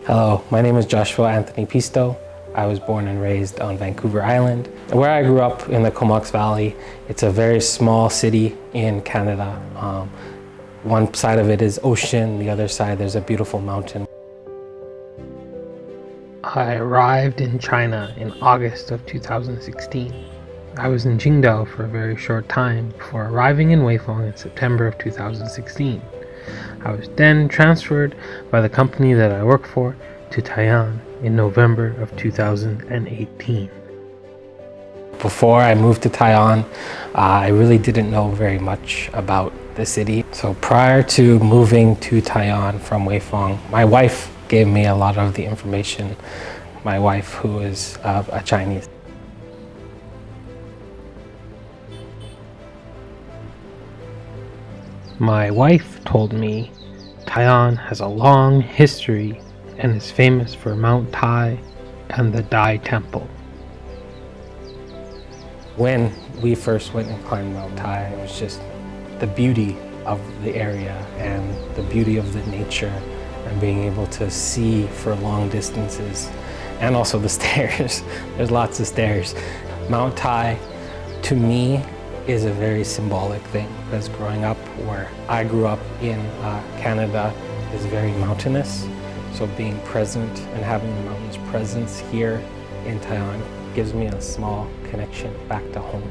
Hello, my name is Josh-Pisto. I was born and raised on Vancouver Island. Where I grew up in the Comox Valley, it's a very small city in Canada. One side of it is ocean, the other side there's a beautiful mountain. I arrived in China in August of 2016. I was in Qingdao for a very short time before arriving in Weifang in September of 2016. I was then transferred by the company that I work for to Tai'an in November of 2018. Before I moved to Taiwan, I really didn't know very much about the city. So prior to moving to Taiwan from Weifang, my wife gave me a lot of the information. My wife, who is a Chinese. My wife told me Taiwan has a long history and is famous for Mount Tai and the Dai Temple. When we first went and climbed Mount Tai, it was just the beauty of the area and the beauty of the nature and being able to see for long distances, and also the stairs. There's lots of stairs. Mount Tai, to me, is a very symbolic thing, because growing up where I grew up in Canada is very mountainous. So being present and having the mountains presence here in Taiwan gives me a small connection back to home.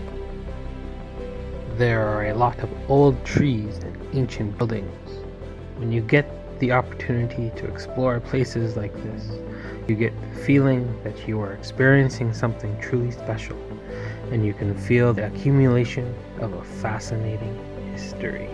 There are a lot of old trees and ancient buildings. When you get the opportunity to explore places like this, you get the feeling that you are experiencing something truly special, and you can feel the accumulation of a fascinating history.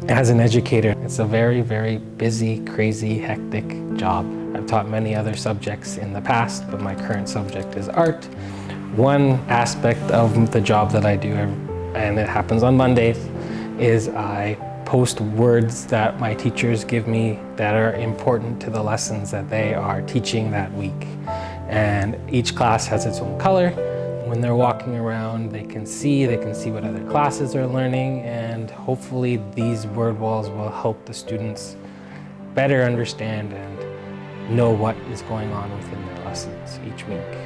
As an educator, it's a very, very busy, crazy, hectic job. I've taught many other subjects in the past, but my current subject is art. One aspect of the job that I do, and it happens on Mondays, is I post words that my teachers give me that are important to the lessons that they are teaching that week. And each class has its own color. When they're walking around, they can see what other classes are learning, and hopefully these word walls will help the students better understand and know what is going on within their lessons each week.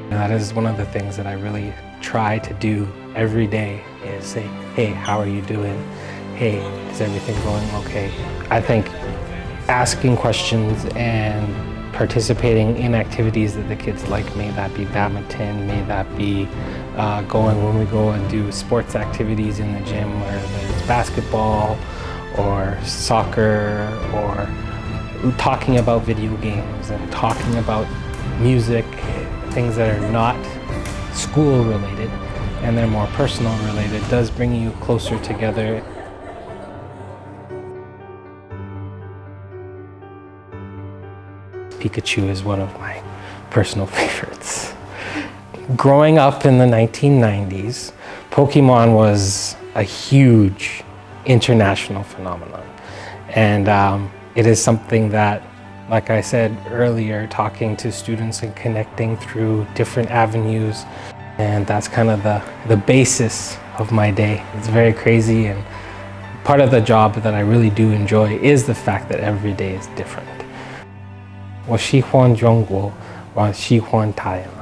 And that is one of the things that I really try to do every day, is say, hey, how are you doing? Hey, is everything going okay? I think asking questions and participating in activities that the kids like, may that be badminton, may that be going when we go and do sports activities in the gym, whether it's basketball or soccer, or talking about video games and talking about music, things that are not school related and they're more personal related, does bring you closer together. Pikachu is one of my personal favorites. Growing up in the 1990s, Pokemon was a huge international phenomenon. And it is something that, like I said earlier, talking to students and connecting through different avenues, and that's kind of the basis of my day. It's very crazy, and part of the job that I really do enjoy is the fact that every day is different. 我喜欢中国，我喜欢台湾。